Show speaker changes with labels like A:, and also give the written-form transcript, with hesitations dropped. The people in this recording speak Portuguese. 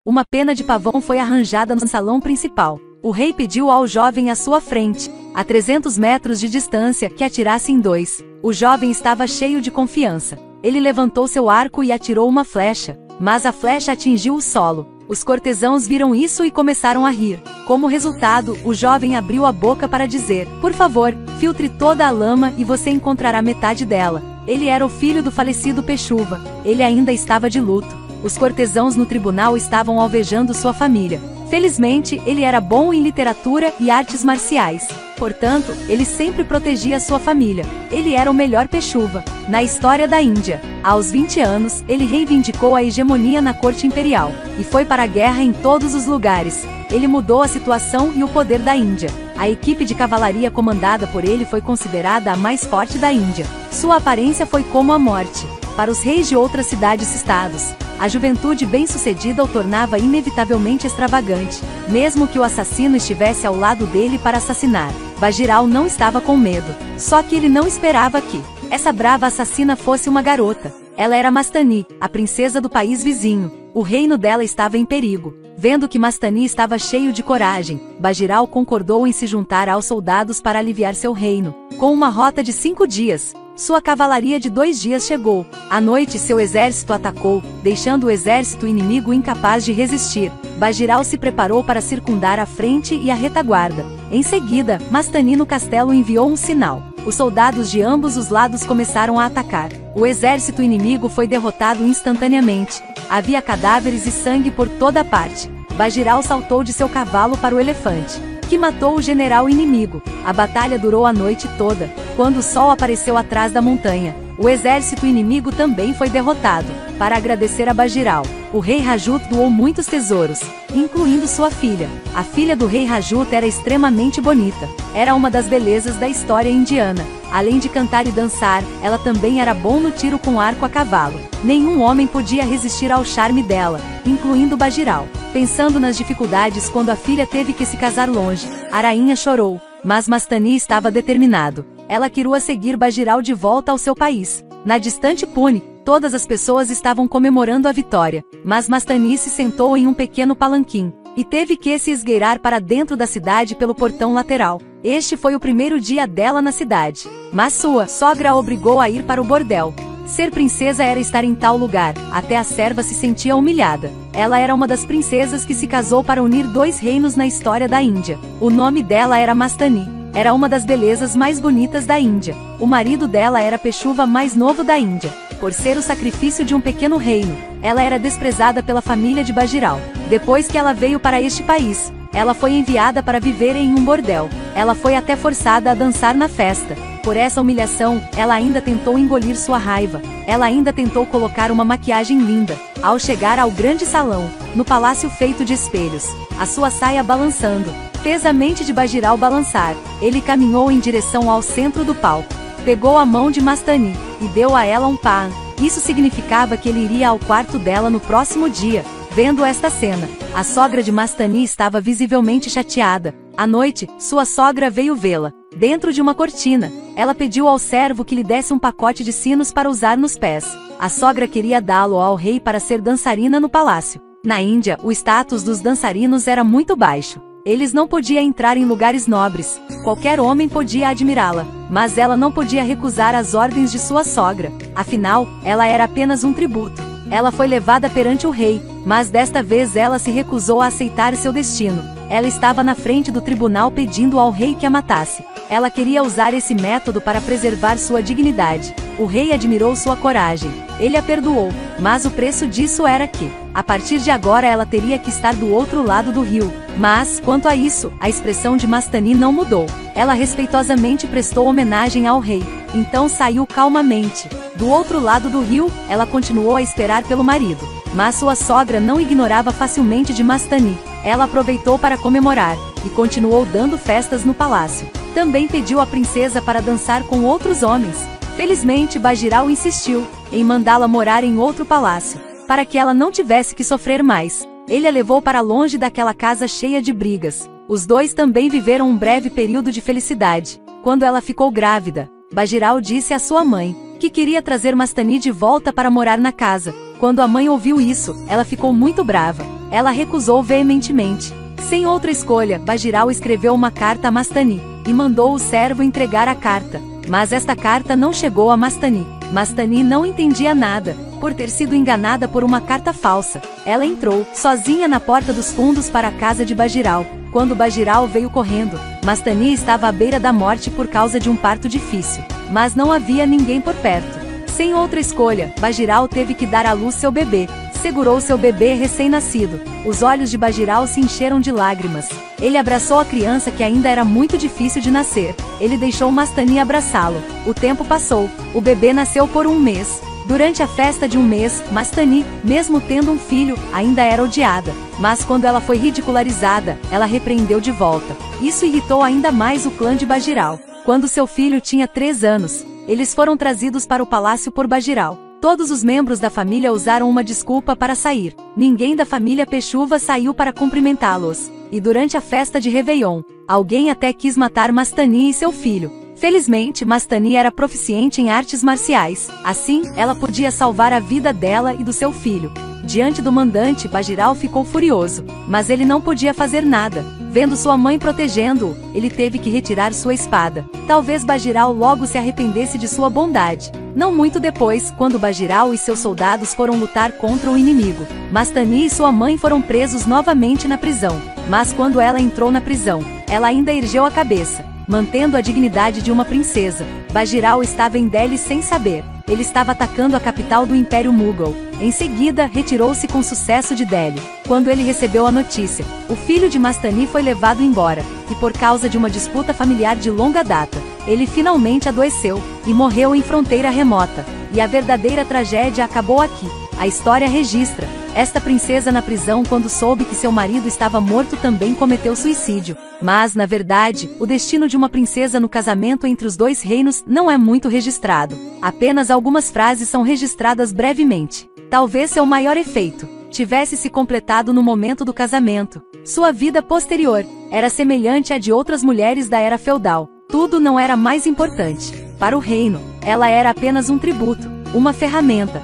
A: Uma pena de pavão foi arranjada no salão principal. O rei pediu ao jovem à sua frente, a 300 metros de distância, que atirasse em 2. O jovem estava cheio de confiança. Ele levantou seu arco e atirou uma flecha, mas a flecha atingiu o solo. Os cortesãos viram isso e começaram a rir. Como resultado, o jovem abriu a boca para dizer: "Por favor, filtre toda a lama e você encontrará metade dela." Ele era o filho do falecido Pechuva. Ele ainda estava de luto. Os cortesãos no tribunal estavam alvejando sua família. Felizmente, ele era bom em literatura e artes marciais. Portanto, ele sempre protegia sua família. Ele era o melhor Pechuva na história da Índia. Aos 20 anos, ele reivindicou a hegemonia na corte imperial e foi para a guerra em todos os lugares. Ele mudou a situação e o poder da Índia. A equipe de cavalaria comandada por ele foi considerada a mais forte da Índia. Sua aparência foi como a morte. Para os reis de outras cidades-estados, a juventude bem-sucedida o tornava inevitavelmente extravagante, mesmo que o assassino estivesse ao lado dele para assassinar. Bajirao não estava com medo, só que ele não esperava que essa brava assassina fosse uma garota. Ela era Mastani, a princesa do país vizinho. O reino dela estava em perigo. Vendo que Mastani estava cheio de coragem, Bajirao concordou em se juntar aos soldados para aliviar seu reino. Com uma rota de 5 dias, sua cavalaria de 2 dias chegou. À noite seu exército atacou, deixando o exército inimigo incapaz de resistir. Bajirao se preparou para circundar a frente e a retaguarda. Em seguida, Mastani no castelo enviou um sinal. Os soldados de ambos os lados começaram a atacar. O exército inimigo foi derrotado instantaneamente. Havia cadáveres e sangue por toda parte. Bajirao saltou de seu cavalo para o elefante, que matou o general inimigo. A batalha durou a noite toda. Quando o sol apareceu atrás da montanha, o exército inimigo também foi derrotado. Para agradecer a Bajirao, o rei Rajut doou muitos tesouros, incluindo sua filha. A filha do rei Rajut era extremamente bonita. Era uma das belezas da história indiana. Além de cantar e dançar, ela também era bom no tiro com arco a cavalo. Nenhum homem podia resistir ao charme dela, incluindo Bajirao. Pensando nas dificuldades quando a filha teve que se casar longe, a rainha chorou, mas Mastani estava determinado. Ela queria seguir Bajirao de volta ao seu país. Na distante Pune, todas as pessoas estavam comemorando a vitória, mas Mastani se sentou em um pequeno palanquim e teve que se esgueirar para dentro da cidade pelo portão lateral. Este foi o primeiro dia dela na cidade, mas sua sogra a obrigou a ir para o bordel. Ser princesa era estar em tal lugar, até a serva se sentia humilhada. Ela era uma das princesas que se casou para unir 2 reinos na história da Índia. O nome dela era Mastani. Era uma das belezas mais bonitas da Índia. O marido dela era Pechuva mais novo da Índia. Por ser o sacrifício de um pequeno reino, ela era desprezada pela família de Bajirao. Depois que ela veio para este país, ela foi enviada para viver em um bordel. Ela foi até forçada a dançar na festa. Por essa humilhação, ela ainda tentou engolir sua raiva. Ela ainda tentou colocar uma maquiagem linda. Ao chegar ao grande salão, no palácio feito de espelhos, a sua saia balançando, fez a mente de Bajirao balançar. Ele caminhou em direção ao centro do palco. Pegou a mão de Mastani e deu a ela um paan. Isso significava que ele iria ao quarto dela no próximo dia. Vendo esta cena, a sogra de Mastani estava visivelmente chateada. À noite, sua sogra veio vê-la, dentro de uma cortina. Ela pediu ao servo que lhe desse um pacote de sinos para usar nos pés. A sogra queria dá-lo ao rei para ser dançarina no palácio. Na Índia, o status dos dançarinos era muito baixo. Eles não podiam entrar em lugares nobres. Qualquer homem podia admirá-la, mas ela não podia recusar as ordens de sua sogra. Afinal, ela era apenas um tributo. Ela foi levada perante o rei, mas desta vez ela se recusou a aceitar seu destino. Ela estava na frente do tribunal pedindo ao rei que a matasse. Ela queria usar esse método para preservar sua dignidade. O rei admirou sua coragem. Ele a perdoou, mas o preço disso era que, a partir de agora ela teria que estar do outro lado do rio. Mas, quanto a isso, a expressão de Mastani não mudou. Ela respeitosamente prestou homenagem ao rei. Então saiu calmamente. Do outro lado do rio, ela continuou a esperar pelo marido. Mas sua sogra não ignorava facilmente de Mastani. Ela aproveitou para comemorar, e continuou dando festas no palácio. Também pediu à princesa para dançar com outros homens. Felizmente Bajirao insistiu em mandá-la morar em outro palácio, para que ela não tivesse que sofrer mais. Ele a levou para longe daquela casa cheia de brigas. Os dois também viveram um breve período de felicidade. Quando ela ficou grávida, Bajirao disse à sua mãe que queria trazer Mastani de volta para morar na casa. Quando a mãe ouviu isso, ela ficou muito brava. ela recusou veementemente. Sem outra escolha, Bajirao escreveu uma carta a Mastani, e mandou o servo entregar a carta. Mas esta carta não chegou a Mastani. Mastani não entendia nada, por ter sido enganada por uma carta falsa. Ela entrou, sozinha na porta dos fundos para a casa de Bajirao. Quando Bajirao veio correndo, Mastani estava à beira da morte por causa de um parto difícil. Mas não havia ninguém por perto. Sem outra escolha, Bajirao teve que dar à luz seu bebê. Segurou seu bebê recém-nascido. Os olhos de Bajirao se encheram de lágrimas. Ele abraçou a criança que ainda era muito difícil de nascer. Ele deixou Mastani abraçá-lo. O tempo passou. O bebê nasceu por um mês. Durante a festa de um mês, Mastani, mesmo tendo um filho, ainda era odiada. Mas quando ela foi ridicularizada, ela repreendeu de volta. Isso irritou ainda mais o clã de Bajirao. Quando seu filho tinha 3 anos, eles foram trazidos para o palácio por Bajirao. Todos os membros da família usaram uma desculpa para sair. Ninguém da família Pechuva saiu para cumprimentá-los. E durante a festa de Réveillon, alguém até quis matar Mastani e seu filho. Felizmente, Mastani era proficiente em artes marciais. Assim, ela podia salvar a vida dela e do seu filho. Diante do mandante, Bajirao ficou furioso. Mas ele não podia fazer nada. Vendo sua mãe protegendo-o, ele teve que retirar sua espada. Talvez Bajirao logo se arrependesse de sua bondade. Não muito depois, quando Bajirao e seus soldados foram lutar contra o inimigo, Mastani e sua mãe foram presos novamente na prisão. Mas quando ela entrou na prisão, ela ainda ergueu a cabeça, mantendo a dignidade de uma princesa. Bajirao estava em Delhi sem saber. Ele estava atacando a capital do Império Mughal. Em seguida, retirou-se com sucesso de Delhi. Quando ele recebeu a notícia, o filho de Mastani foi levado embora, e por causa de uma disputa familiar de longa data, ele finalmente adoeceu, e morreu em fronteira remota. E a verdadeira tragédia acabou aqui. A história registra. Esta princesa na prisão, quando soube que seu marido estava morto, também cometeu suicídio. Mas, na verdade, o destino de uma princesa no casamento entre os 2 reinos não é muito registrado. Apenas algumas frases são registradas brevemente. Talvez seu maior efeito tivesse se completado no momento do casamento. Sua vida posterior era semelhante à de outras mulheres da era feudal. Tudo não era mais importante. Para o reino, ela era apenas um tributo, uma ferramenta.